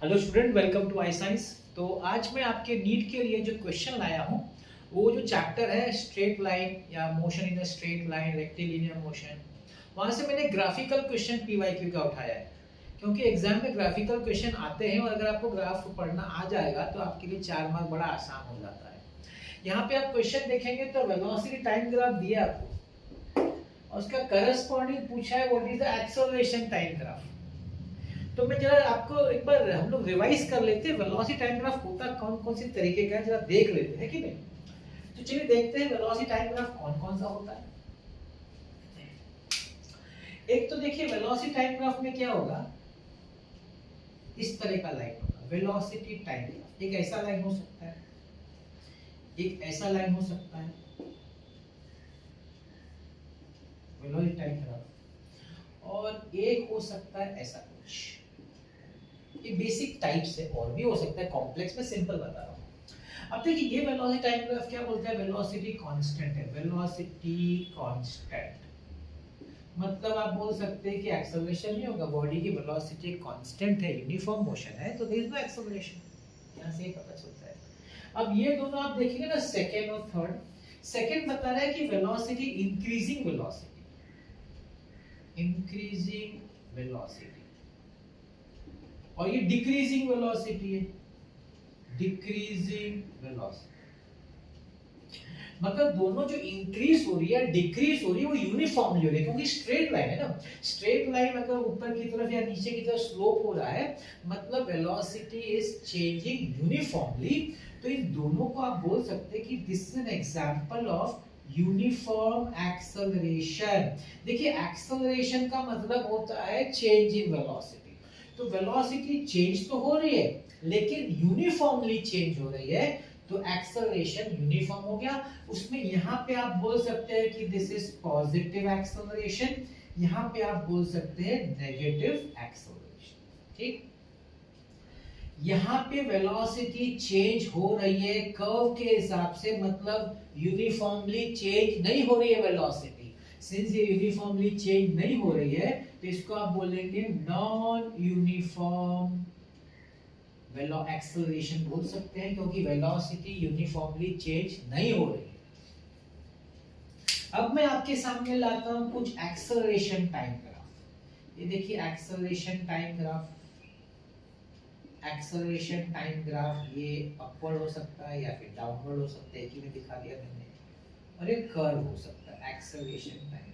Hello student, welcome to I science. तो आज मैं आपके नीट के लिए जो क्वेश्चन लाया हूँ वो जो चैप्टर है स्ट्रेट लाइन या motion in a straight line, rectilinear motion, वहाँ से मैंने ग्राफिकल क्वेश्चन पीवाईक्यू का उठाया है। क्योंकि एग्जाम में ग्राफिकल क्वेश्चन आते हैं और अगर आपको ग्राफ पढ़ना आ जाएगा तो आपके लिए 4 मार्क बड़ा आसान हो जाता है। यहाँ पे आप क्वेश्चन देखेंगे तो वेलोसिटी टाइम ग्राफ दिया आपको और उसका करस्पॉन्डिंग पूछा है what is the acceleration time graph. तो मैं जरा आपको एक बार हम लोग रिवाइज कर लेते हैं वेलोसिटी टाइम ग्राफ होता कौन कौन सी तरीके का है, जरा देख लेते हैं कि नहीं। तो चलिए देखते हैं वेलोसिटी टाइम ग्राफ कौन कौन सा होता है। एक तो देखिए वेलोसिटी टाइम ग्राफ में क्या होगा, इस तरह का लाइन होगा वेलोसिटी टाइम ग्राफ। एक ऐसा लाइन हो सकता है, एक ऐसा लाइन हो सकता है वेलोसिटी टाइम ग्राफ, और एक हो सकता है ऐसा कुछ। ये बेसिक टाइप से और भी हो सकता है, कॉम्प्लेक्स में सिंपल बता रहा हूँ। अब देखिए ये वेलोसिटी टाइम ग्राफ क्या बोलता है, वेलोसिटी कांस्टेंट है। वेलोसिटी कांस्टेंट मतलब आप बोल सकते हैं कि एक्सेलरेशन नहीं होगा, बॉडी की वेलोसिटी कांस्टेंट है, यूनिफॉर्म मोशन है, तो देयर इज नो एक्सेलरेशन। यहां से ही पता चलता है। अब ये दोनों आप देखेंगे ना, सेकंड और थर्ड। सेकंड बता रहा है कि velocity increasing velocity, increasing velocity, और ये डिक्रीजिंग वेलोसिटी है, डिक्रीजिंग वेलोसिटी। मतलब दोनों जो इंक्रीज हो रही है डिक्रीज हो रही है वो यूनिफॉर्मली हो रही है, क्योंकि स्ट्रेट लाइन है ना। स्ट्रेट लाइन अगर ऊपर की तरफ या नीचे की तरफ स्लोप हो रहा है मतलब वेलोसिटी इज चेंजिंग यूनिफॉर्मली। तो इन दोनों को आप बोल सकते हैं कि this is an example of uniform acceleration. देखिए एक्सेलरेशन का मतलब होता है चेंज इन वेलोसिटी। तो वेलोसिटी चेंज तो हो रही है लेकिन यूनिफॉर्मली चेंज हो रही है, तो एक्सेलरेशन यूनिफॉर्म हो गया। उसमें यहां पे आप बोल सकते हैं कि दिस इज पॉजिटिव एक्सेलरेशन, यहां पे आप बोल सकते हैं नेगेटिव एक्सेलरेशन। ठीक, यहां पे वेलोसिटी चेंज हो रही है कर्व के हिसाब से, मतलब यूनिफॉर्मली चेंज नहीं हो रही है वेलोसिटी। सिंस ये यूनिफॉर्मली चेंज नहीं हो रही है तो इसको आप बोलेंगे नॉन यूनिफॉर्म वेलो एक्सेलरेशन बोल सकते हैं, क्योंकि वेलोसिटी यूनिफॉर्मली चेंज नहीं हो रही है। अब मैं आपके सामने लाता हूं कुछ एक्सेलरेशन टाइम ग्राफ। ये देखिए acceleration time graph, acceleration time graph ये अपवर्ड हो सकता है या फिर डाउनवर्ड हो सकता है, एक ही में दिखा दिया मैंने, और एक कर्व हो सकता है एक्सेलरेशन टाइम ग्राफ।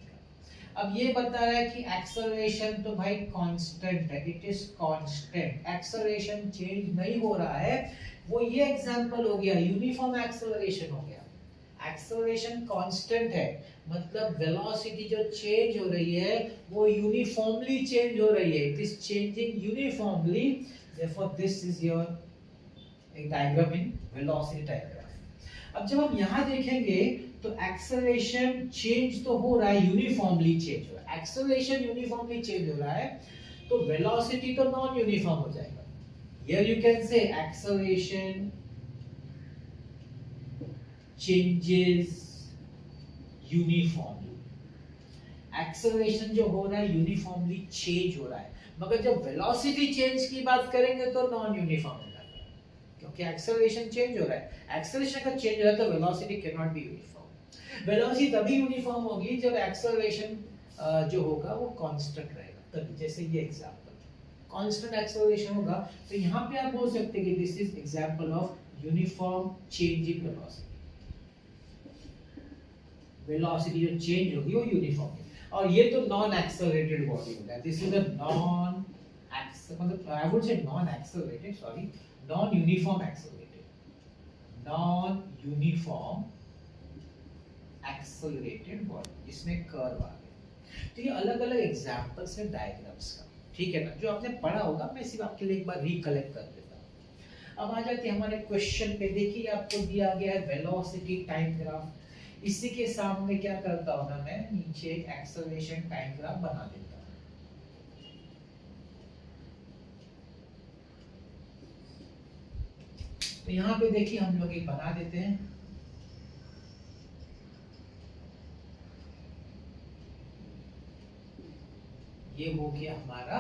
अब ये बता रहा है कि एक्सेलरेशन तो भाई कांस्टेंट है, it is constant, acceleration change नहीं हो रहा है। वो ये एग्जांपल हो गया यूनिफॉर्म एक्सेलरेशन हो गया। एक्सेलरेशन कांस्टेंट है मतलब वेलोसिटी जो चेंज हो रही है वो यूनिफॉर्मली चेंज हो रही है, it is changing uniformly, therefore this is your एक डायग्राम इन वेलोसिटी डायग्राम। अब जब हम यहां देखेंगे तो एक्सेलरेशन चेंज तो हो रहा है, यूनिफॉर्मली चेंज हो रहा है। एक्सेलरेशन यूनिफॉर्मली चेंज हो रहा है तो वेलोसिटी तो नॉन यूनिफॉर्म हो जाएगा। Here you can say acceleration changes uniformly. Acceleration जो हो रहा है यूनिफॉर्मली चेंज हो रहा है, मगर जब वेलोसिटी चेंज की बात करेंगे तो नॉन यूनिफॉर्म हो जाता है, क्योंकि एक्सेलरेशन चेंज हो रहा है। एक्सेलरेशन का चेंज हो रहा है तो velocity can not be uniform. Velocity तभी यूनिफॉर्म होगी जब एक्सेलरेशन जो होगा वो कांस्टेंट रहेगा, तभी। जैसे ये एग्जांपल कांस्टेंट एक्सेलरेशन होगा तो यहां पे आप बोल सकते हैं कि this is example of uniform change in velocity. Velocity जो चेंज होगी वो यूनिफॉर्म है। और ये तो नॉन एक्सेलरेटेड बॉडी होता है, दिस इज अ नॉन मतलब I would say non accelerated, sorry, non uniform accelerated, non uniform accelerated body जिसमें कर्व आ गया। तो ये अलग अलग एग्जांपल्स हैं डायग्राम्स का, ठीक है ना, जो आपने पढ़ा होगा। मैं सिर्फ आपके लिए एक बार रिकलेक्ट कर देता हूं। अब आ जाते हैं हमारे क्वेश्चन पे। देखिए आपको दिया गया है वेलोसिटी टाइम ग्राफ, इसी के सामने क्या करता हूं ना, मैं नीचे एक एक्सेलरेशन टाइम ग्राफ बना देता हूं। तो यहां पे देखिए हम लोग एक बना देते हैं। ये हो गया हमारा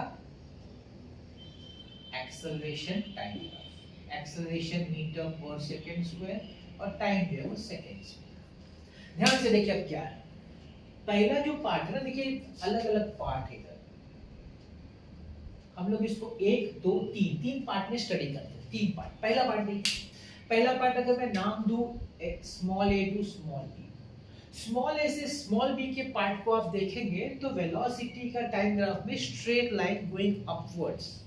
acceleration time graph, acceleration metre per second square और टाइम जो है वो सेकंड्स में। ध्यान से देखिए अब क्या है, पहला जो पार्ट है ना, देखिए अलग अलग पार्ट है इधर, हम लोग इसको 1 2 3 पार्ट में स्टडी करते हैं। 3 पार्ट। पहला पार्ट देखिए, पहला पार्ट अगर मैं नाम दूं small A to small B, small A से स्मॉल बी के पार्ट को आप देखेंगे तो वेलोसिटी का टाइम ग्राफ में स्ट्रेट लाइन गोइंग अपवर्ड्स,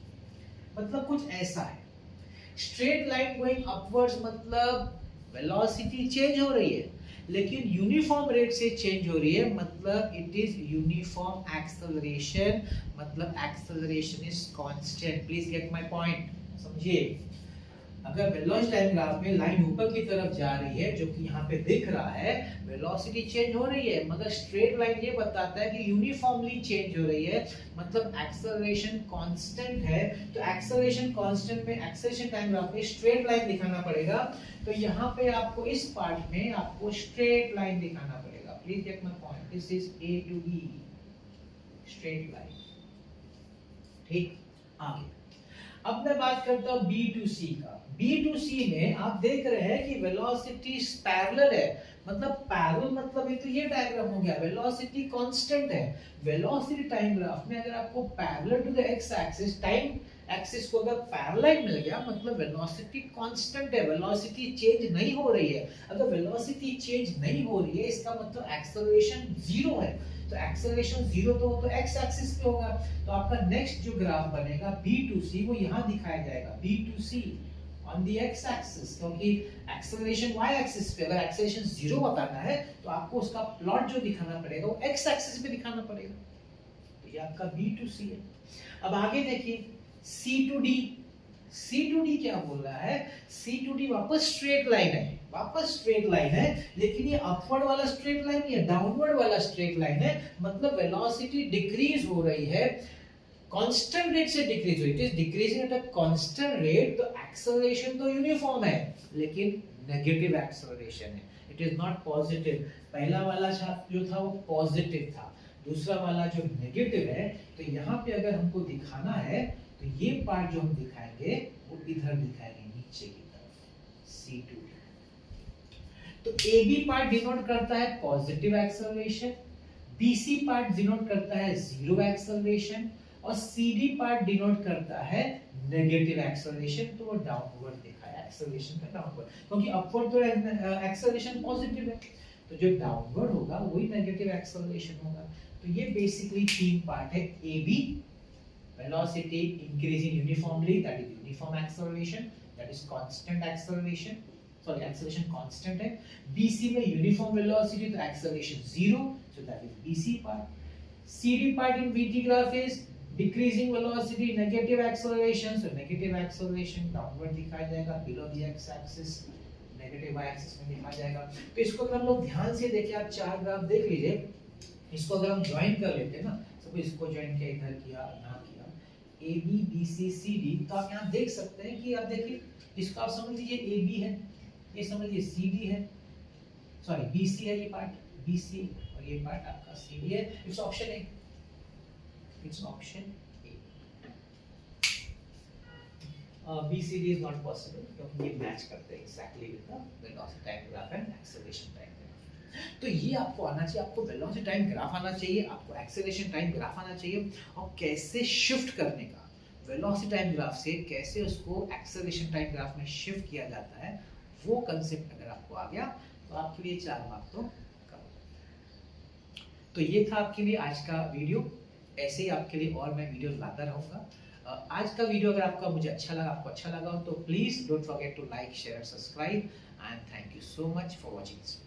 मतलब कुछ ऐसा है। स्ट्रेट लाइन गोइंग अपवर्ड्स मतलब वेलोसिटी चेंज हो रही है लेकिन यूनिफॉर्म रेट से चेंज हो रही है, मतलब इट इज यूनिफॉर्म एक्सेलरेशन, मतलब acceleration is constant. Please get my point, समझिए। अगर वेलोसिटी टाइम ग्राफ में लाइन ऊपर की तरफ जा रही है जो कि यहाँ पे दिख रहा है, वेलोसिटी चेंज हो रही है, मगर स्ट्रेट लाइन ये बताता है कि यूनिफॉर्मली चेंज हो रही है, मतलब एक्सेलरेशन कांस्टेंट है। तो एक्सेलरेशन कांस्टेंट में एक्सेलरेशन टाइम ग्राफ में स्ट्रेट लाइन दिखाना पड़ेगा। तो यहाँ पे आपको इस पार्ट में आपको स्ट्रेट लाइन दिखाना पड़ेगा। Please get my point, this is A to B straight line. ठीक, आगे अब मैं बात करता हूं बी टू सी का। बी टू सी में आप देख रहे हैं कि वेलोसिटी पैरेलल है, मतलब पैरेलल मतलब ये तो ये डायग्राम हो गया, वेलोसिटी कांस्टेंट है। वेलोसिटी टाइम ग्राफ में अगर आपको parallel to the x axis, time axis को अगर पैरेलल मिल गया मतलब वेलोसिटी कांस्टेंट है, वेलोसिटी चेंज नहीं हो रही है। अगर वेलोसिटी चेंज नहीं हो रही है इसका मतलब एक्सेलरेशन जीरो है। तो एक्सेलरेशन जीरो तो एक्स एक्सिस पे होगा। तो आपका नेक्स्ट जो ग्राफ बनेगा B2C वो यहां दिखाया जाएगा, B2C on the x axis, क्योंकि एक्सेलरेशन वाई एक्सिस पे, अगर एक्सेलरेशन जीरो बताना है तो आपको उसका प्लॉट जो दिखाना पड़ेगा वो एक्स एक्सिस पे दिखाना पड़ेगा। तो ये आपका B2C है। अब आगे देखिए C2D। C2D क्या बोल रहा है, C2D वापस स्ट्रेट लाइन है, वापस स्ट्रेट लाइन है, लेकिन ये अपवर्ड वाला स्ट्रेट लाइन या डाउनवर्ड वाला स्ट्रेट लाइन है, मतलब वेलोसिटी डिक्रीज हो रही है, कांस्टेंट रेट से डिक्रीज हो रही है, it is decreasing at a constant rate. तो एक्सेलरेशन तो यूनिफॉर्म है लेकिन नेगेटिव एक्सेलरेशन है, इट इज नॉट पॉजिटिव। पहला वाला जो था वो पॉजिटिव था, दूसरा वाला जो नेगेटिव है। तो यहाँ पे अगर हमको दिखाना है तो ये पार्ट जो हम दिखाएंगे वो इधर दिखाएंगे नीचे की तरफ, C2। तो AB पार्ट डिनोट करता है positive acceleration, BC part denote करता है जीरो एक्सेलरेशन और CD पार्ट डिनोट करता है नेगेटिव एक्सेलरेशन। तो वो डाउनवर्ड दिखाया, एक्सेलरेशन का डाउनवर्ड, क्योंकि अपवर्ड तो एक्सेलरेशन पॉजिटिव है, तो जो डाउनवर्ड होगा वही नेगेटिव एक्सेलरेशन होगा। तो ये बेसिकली 3 पार्ट है। AB velocity increasing uniformly, that is uniform acceleration, that is constant acceleration, sorry acceleration constant है। BC में uniform velocity तो acceleration zero, so that is BC part। CD part in BT graph is decreasing velocity, negative acceleration, so negative acceleration downward दिखाया जाएगा below the x axis, negative y axis में दिखाया जाएगा। तो इसको अगर हम लोग ध्यान से देखें, आप 4 ग्राफ देख लीजिए, इसको अगर हम ज्वाइन कर लेते हैं ना, सब इसको ज्वाइन किया, इधर किया, यहाँ किया, A B B C C D, तो आप यहाँ देख सकते हैं कि आप देखिए इसको आप समझ लीजिए A B है, ये समझ लीजिए C D है, सॉरी B C है ये पार्ट B C और ये पार्ट आपका C D है। It's option A, it's option A. B C D is not possible क्योंकि ये मैच करते हैं exactly with the velocity time graph and acceleration time graph. तो ये आपको आना चाहिए, आपको वेलोसिटी टाइम ग्राफ आना चाहिए, आपको एक्सेलरेशन टाइम ग्राफ आना चाहिए, और कैसे शिफ्ट करने का वेलोसिटी टाइम ग्राफ से कैसे उसको एक्सेलरेशन टाइम ग्राफ में शिफ्ट किया जाता है, वो कंसेप्ट अगर आपको आ गया तो आपके लिए 4 मार्क तो कवर। तो ये था आपके लिए आज का वीडियो, ऐसे ही आपके लिए और मैं वीडियो लाता रहूंगा। आज का वीडियो अगर आपका मुझे अच्छा लगा, आपको अच्छा लगा हो तो please don't forget to like, share, subscribe and thank you so much for watching this.